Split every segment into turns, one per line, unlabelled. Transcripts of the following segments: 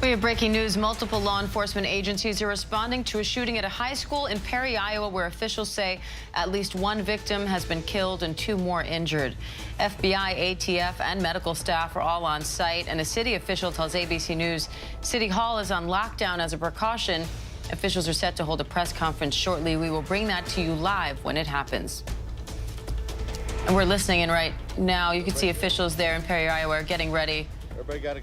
We have breaking news. Multiple law enforcement agencies are responding to a shooting at a high school in Perry, Iowa, where officials say at least one victim has been killed and two more injured. FBI, ATF, and medical staff are all on site, and a city official tells ABC News City Hall is on lockdown as a precaution. Officials are set to hold a press conference shortly. We will bring that to you live when it happens. And we're listening in right now. You can see officials there in Perry, Iowa, are getting ready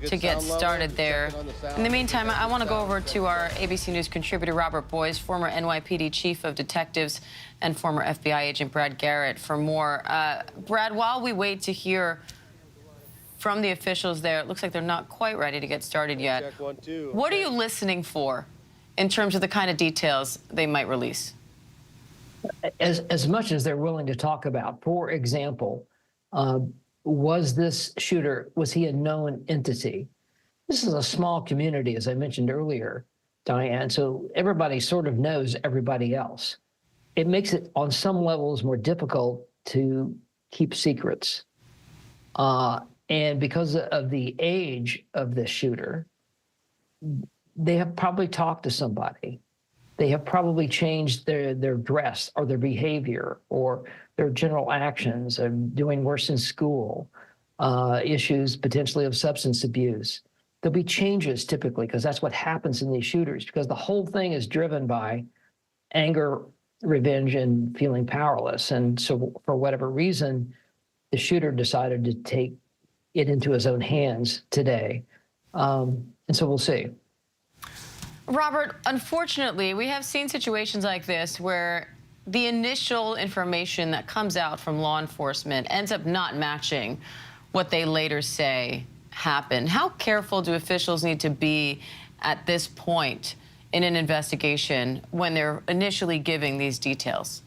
to get started there. In the meantime, I want to go over to our ABC News contributor, Robert Boies, former NYPD chief of detectives, and former FBI agent Brad Garrett for more. Brad, while we wait to hear from the officials there, it looks like they're not quite ready to get started yet.
Check 1, 2.
What are you listening for in terms of the kind of details they might release?
As much as they're willing to talk about. For example, was this shooter, was he a known entity? This is a small community, as I mentioned earlier, Diane, so everybody sort of knows everybody else. It makes it, on some levels, more difficult to keep secrets. And because of the age of this shooter, they have probably talked to somebody. They have probably changed their dress or their behavior or their general actions, of doing worse in school, issues potentially of substance abuse. There'll be changes typically because that's what happens in these shooters, because the whole thing is driven by anger, revenge, and feeling powerless. And so for whatever reason, the shooter decided to take it into his own hands today. And so we'll see.
Robert, unfortunately, we have seen situations like this where the initial information that comes out from law enforcement ends up not matching what they later say happened. How careful do officials need to be at this point in an investigation when they're initially giving these details?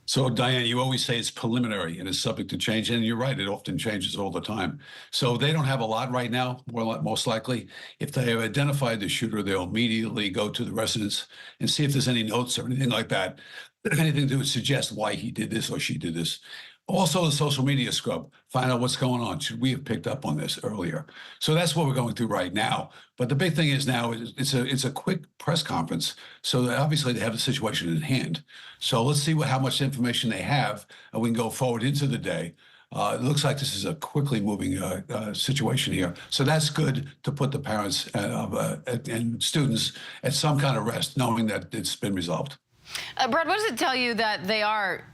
So, Diane, you always say it's preliminary and it's subject to change. And you're right, it often changes all the time. So they don't have a lot right now, most likely. If they have identified the shooter, they'll immediately go to the residence and see if there's any notes or anything like that, anything that would suggest why he did this or she did this. Also, the social media scrub, find out what's going on. Should we have picked up on this earlier? So that's what we're going through right now. But the big thing is now it's a quick press conference. So obviously they have the situation at hand. So let's see how much information they have, and we can go forward into the day. It looks like this is a quickly moving situation here. So that's good to put the parents and students at some kind of rest, knowing that it's been resolved.
Brad, what does it tell you that they are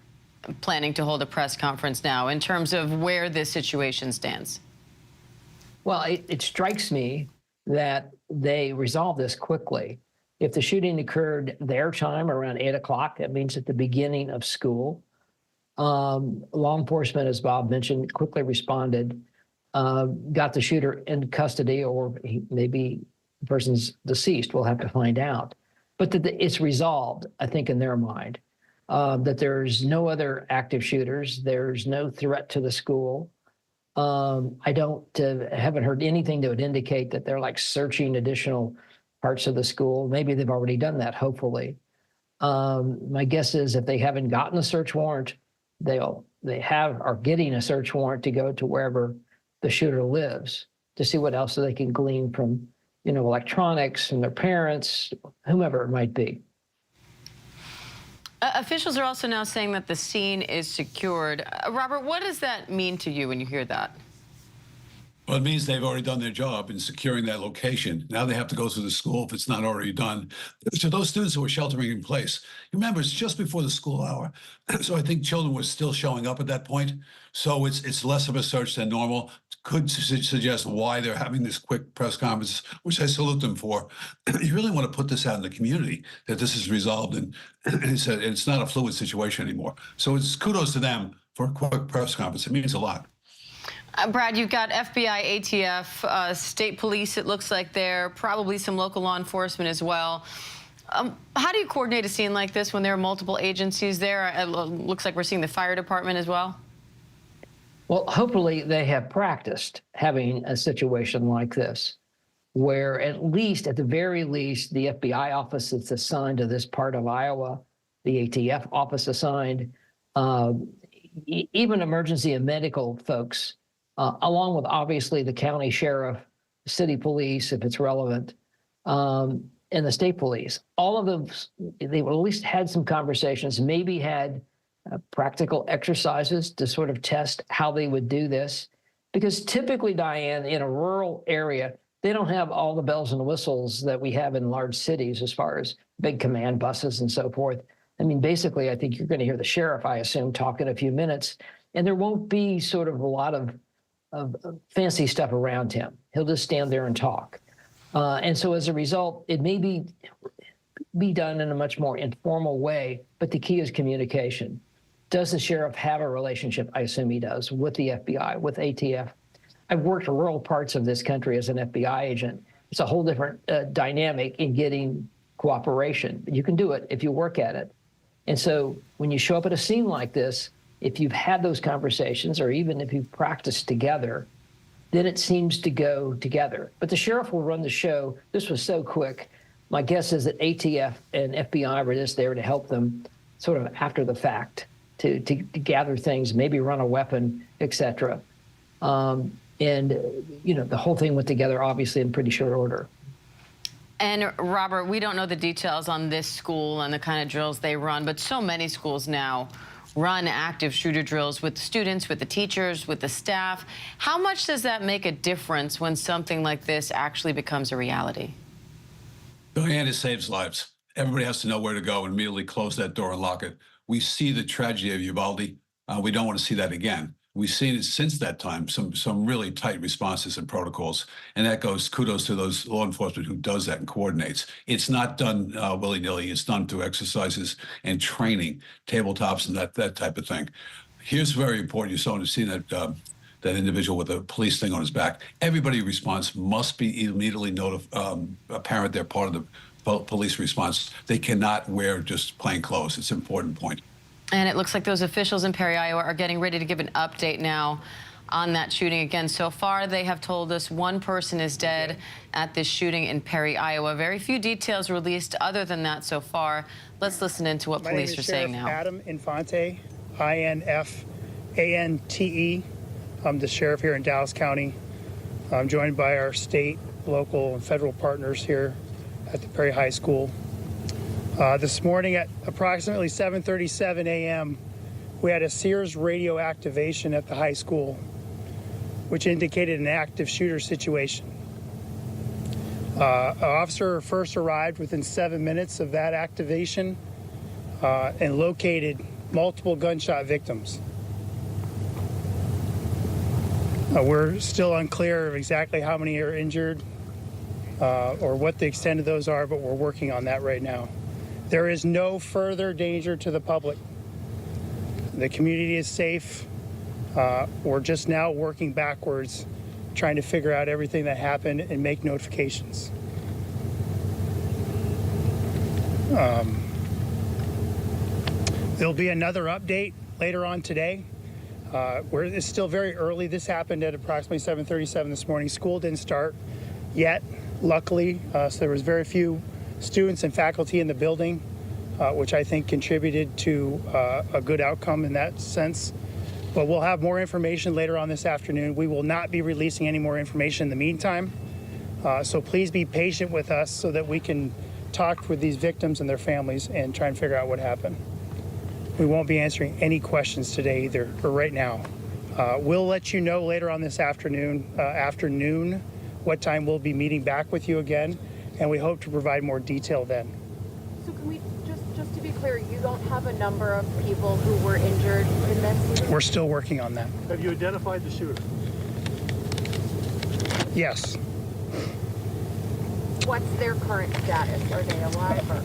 planning to hold a press conference now in terms of where this situation stands?
Well, it strikes me that they resolve this quickly. If the shooting occurred their time around 8 o'clock, that means at the beginning of school. Law enforcement, as Bob mentioned, quickly responded, got the shooter in custody, or maybe the person's deceased. We'll have to find out. But that it's resolved, I think, in their mind. That there's no other active shooters. There's no threat to the school. I haven't heard anything that would indicate that they're like searching additional parts of the school. Maybe they've already done that, hopefully. My guess is if they haven't gotten a search warrant, they are getting a search warrant to go to wherever the shooter lives to see what else they can glean from, electronics and their parents, whomever it might be.
Officials are also now saying that the scene is secured. Robert, what does that mean to you when you hear that?
Well, it means they've already done their job in securing that location. Now they have to go through the school if it's not already done. To those students who are sheltering in place, remember, it's just before the school hour. So I think children were still showing up at that point. So it's less of a search than normal. Could suggest why they're having this quick press conference, which I salute them for. You really want to put this out in the community that this is resolved and it's not a fluid situation anymore. So it's kudos to them for a quick press conference. It means a lot.
Brad, you've got FBI, ATF, state police, it looks like there, probably some local law enforcement as well. How do you coordinate a scene like this when there are multiple agencies there? It looks like we're seeing the fire department as well.
Well, hopefully they have practiced having a situation like this, where at the very least, the FBI office that's assigned to this part of Iowa, the ATF office assigned, even emergency and medical folks, along with obviously the county sheriff city police, if it's relevant, and the state police. All of them, they at least had some conversations, maybe had practical exercises to sort of test how they would do this. Because typically, Diane, in a rural area, they don't have all the bells and whistles that we have in large cities as far as big command buses and so forth. I mean, basically, I think you're going to hear the sheriff, I assume, talk in a few minutes, and there won't be sort of a lot of fancy stuff around him. He'll just stand there and talk. And so as a result, it may be done in a much more informal way, but the key is communication. Does the sheriff have a relationship? I assume he does, with the FBI, with ATF. I've worked in rural parts of this country as an FBI agent. It's a whole different dynamic in getting cooperation. You can do it if you work at it. And so when you show up at a scene like this, if you've had those conversations, or even if you've practiced together, then it seems to go together. But the sheriff will run the show. This was so quick. My guess is that ATF and FBI were just there to help them sort of after the fact to gather things, maybe run a weapon, et cetera. And, you know, the whole thing went together, obviously, in pretty short order.
And Robert, we don't know the details on this school and the kind of drills they run, but so many schools now run active shooter drills with the students, with the teachers, with the staff. How much does that make a difference when something like this actually becomes a reality?
Diane, it saves lives. Everybody has to know where to go and immediately close that door and lock it. We see the tragedy of Uvalde. We don't want to see that again. We've seen it since that time, some really tight responses and protocols. And that goes kudos to those law enforcement who does that and coordinates. It's not done willy-nilly. It's done through exercises and training, tabletops and that type of thing. Here's very important. You saw to see that that individual with a police thing on his back. Everybody response must be immediately apparent they're part of the police response. They cannot wear just plain clothes. It's an important point.
And it looks like those officials in Perry, Iowa are getting ready to give an update now on that shooting. Again, so far they have told us one person is dead at this shooting in Perry, Iowa. Very few details released other than that so far. Let's listen into what police are saying now.
Adam Infante, I-N-F-A-N-T-E. I'm the sheriff here in Dallas County. I'm joined by our state, local, and federal partners here at the Perry High School. This morning at approximately 7:37 a.m., we had a Sears radio activation at the high school, which indicated an active shooter situation. An officer first arrived within 7 minutes of that activation and located multiple gunshot victims. We're still unclear of exactly how many are injured or what the extent of those are, but we're working on that right now. There is no further danger to the public. The community is safe. We're just now working backwards, trying to figure out everything that happened and make notifications. There'll be another update later on today. It's still very early. This happened at approximately 7:37 this morning. School didn't start yet, luckily, so there was very few students and faculty in the building, which I think contributed to a good outcome in that sense. But we'll have more information later on this afternoon. We will not be releasing any more information in the meantime. So please be patient with us so that we can talk with these victims and their families and try and figure out what happened. We won't be answering any questions today either, or right now. We'll let you know later on this afternoon, what time we'll be meeting back with you again, and we hope to provide more detail then.
So can we, just to be clear, you don't have a number of people who were injured in this?
We're still working on that.
Have you identified the shooter?
Yes.
What's their current status? Are they alive or?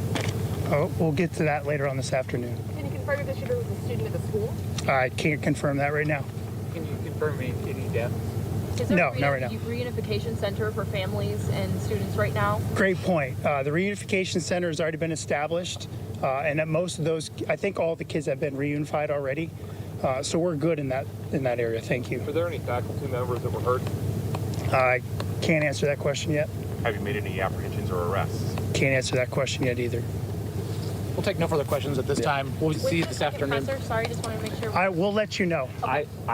Oh, we'll get to that later on this afternoon.
Can you confirm if the shooter was a student at the school?
I can't confirm that right now.
Can you confirm any deaths?
Is there
No,
a
not right now.
reunification center for families and students right now?
Great point. The reunification center has already been established, and at most of those, I think all the kids have been reunified already. So we're good in that area. Thank you.
Were there any faculty members that were hurt?
I can't answer that question yet.
Have you made any apprehensions or arrests?
Can't answer that question yet either.
We'll take no further questions at this time. We'll see you
Wait,
this afternoon.
Professor, sorry, just want to make sure.
We'll let you know.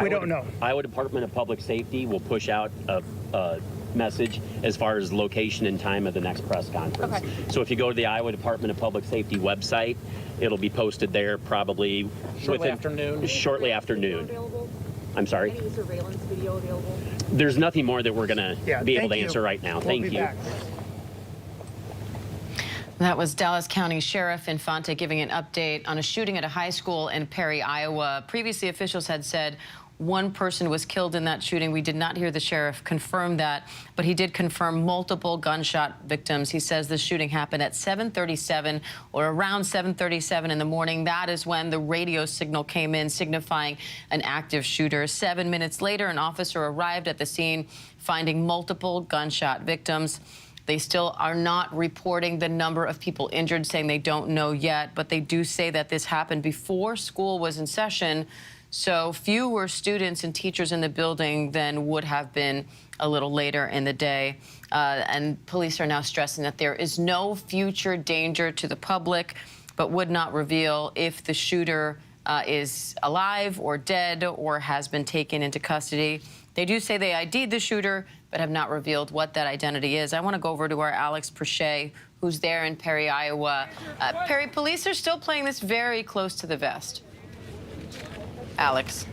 We don't know.
Iowa Department of Public Safety will push out a message as far as location and time of the next press conference.
Okay.
So if you go to the Iowa Department of Public Safety website, it'll be posted there probably
Shortly after noon?
Shortly after noon.
Available?
I'm sorry.
Any surveillance video available?
There's nothing more that we're going to be able
thank
to
you.
answer right now.
We'll
Thank
be
you.
back.
That was Dallas County Sheriff Infante giving an update on a shooting at a high school in Perry, Iowa. Previously, officials had said one person was killed in that shooting. We did not hear the sheriff confirm that, but he did confirm multiple gunshot victims. He says the shooting happened at 7:37 or around 7:37 in the morning. That is when the radio signal came in signifying an active shooter. 7 minutes later, an officer arrived at the scene, finding multiple gunshot victims. They still are not reporting the number of people injured, saying they don't know yet, but they do say that this happened before school was in session, so fewer students and teachers in the building than would have been a little later in the day. And police are now stressing that there is no future danger to the public, but would not reveal if the shooter is alive or dead or has been taken into custody. They do say they ID'd the shooter, but have not revealed what that identity is. I want to go over to our Alex Perche, who's there in Perry, Iowa. Perry, police are still playing this very close to the vest. Alex.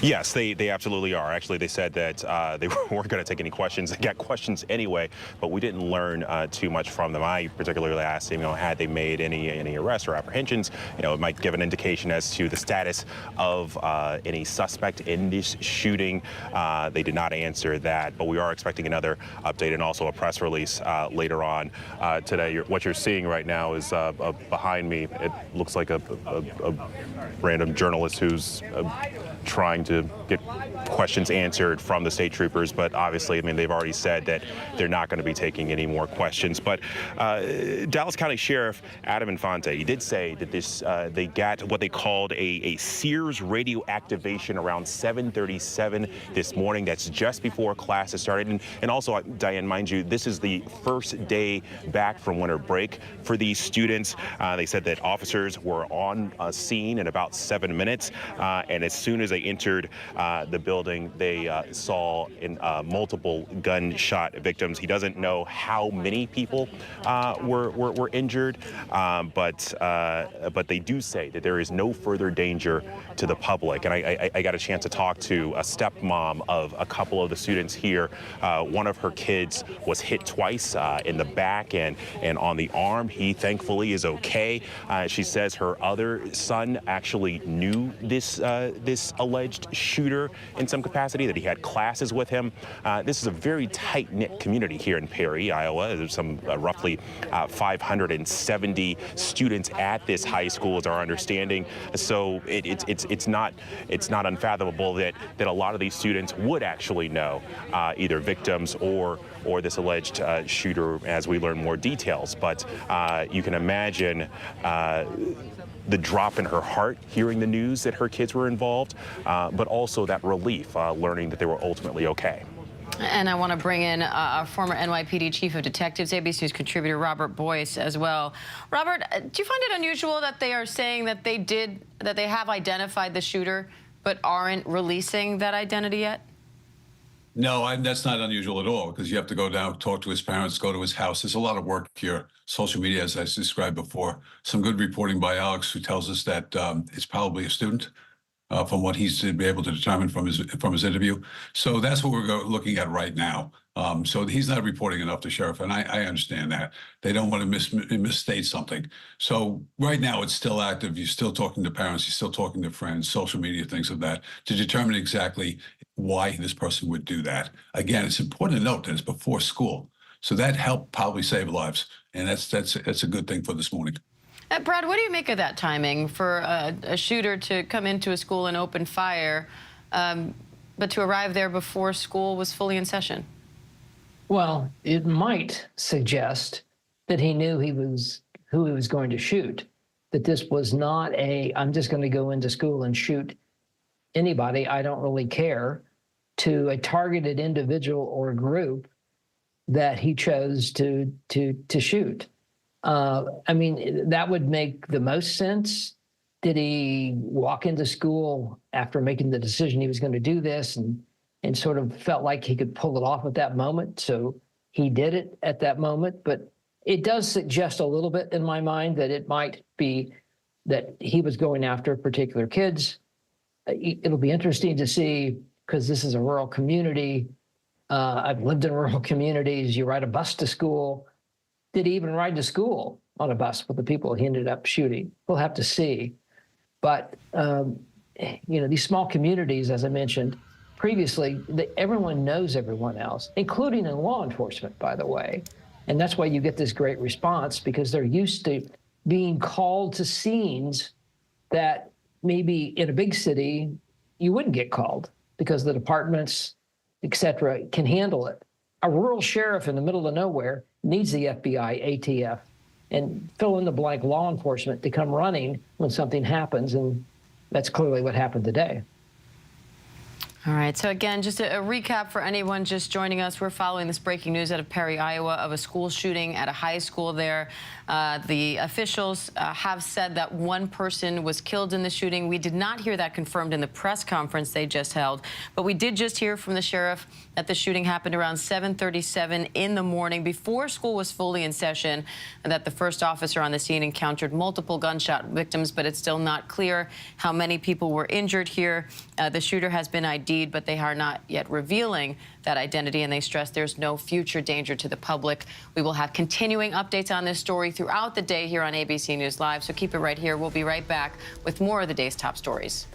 Yes, they absolutely are. Actually, they said that they weren't going to take any questions. They got questions anyway, but we didn't learn too much from them. I particularly asked them, had they made any arrests or apprehensions? It might give an indication as to the status of any suspect in this shooting. They did not answer that, but we are expecting another update and also a press release later on today. What you're seeing right now is behind me. It looks like a random journalist who's trying to get questions answered from the state troopers, but obviously, they've already said that they're not going to be taking any more questions. But Dallas County Sheriff Adam Infante, he did say that this they got what they called a Sears radio activation around 7:37 this morning. That's just before classes started. And also, Diane, mind you, this is the first day back from winter break for these students. They said that officers were on scene in about 7 minutes, and as soon as they entered the building, they saw multiple gunshot victims. He doesn't know how many people were injured, but they do say that there is no further danger to the public. And I got a chance to talk to a stepmom of a couple of the students here. One of her kids was hit twice in the back and on the arm. He thankfully is okay. She says her other son actually knew this alleged shooter in some capacity, that he had classes with him. This is a very tight-knit community here in Perry, Iowa. There's some roughly 570 students at this high school, is our understanding. So it's not unfathomable that a lot of these students would actually know either victims or this alleged shooter as we learn more details. But you can imagine the drop in her heart hearing the news that her kids were involved, but also that relief learning that they were ultimately okay.
And I want to bring in our former NYPD Chief of Detectives, ABC News contributor Robert Boyce as well. Robert, do you find it unusual that they are saying that they have identified the shooter, but aren't releasing that identity yet?
No, that's not unusual at all, because you have to go down, talk to his parents, go to his house. There's a lot of work here. Social media, as I described before. Some good reporting by Alex, who tells us that it's probably a student, from what he's been able to determine from his interview. So that's what we're looking at right now. So he's not reporting enough to sheriff, and I understand that. They don't want to misstate something. So right now it's still active. You're still talking to parents. You're still talking to friends, social media, things of that, to determine exactly why this person would do that. Again, it's important to note that it's before school. So that helped probably save lives. And that's a good thing for this morning.
Brad, what do you make of that timing for a shooter to come into a school and open fire, but to arrive there before school was fully in session?
Well, it might suggest that he knew who he was going to shoot, that this was not I'm just going to go into school and shoot anybody, I don't really care, to a targeted individual or group that he chose to shoot. That would make the most sense. Did he walk into school after making the decision he was going to do this and and sort of felt like he could pull it off at that moment. So he did it at that moment. But it does suggest a little bit in my mind that it might be that he was going after particular kids. It'll be interesting to see, because this is a rural community. I've lived in rural communities. You ride a bus to school. Did he even ride to school on a bus with the people he ended up shooting? We'll have to see. But, these small communities, as I mentioned previously, everyone knows everyone else, including in law enforcement, by the way. And that's why you get this great response, because they're used to being called to scenes that maybe in a big city you wouldn't get called because the departments, et cetera, can handle it. A rural sheriff in the middle of nowhere needs the FBI, ATF, and fill in the blank law enforcement to come running when something happens. And that's clearly what happened today.
All right. So again, just a recap for anyone just joining us. We're following this breaking news out of Perry, Iowa, of a school shooting at a high school there. The officials have said that one person was killed in the shooting. We did not hear that confirmed in the press conference they just held, but we did just hear from the sheriff that the shooting happened around 7:37 in the morning, before school was fully in session, and that the first officer on the scene encountered multiple gunshot victims, but it's still not clear how many people were injured here. The shooter has been ID'd, but they are not yet revealing that identity, and they stress there's no future danger to the public. We will have continuing updates on this story throughout the day here on ABC News Live, so keep it right here. We'll be right back with more of the day's top stories.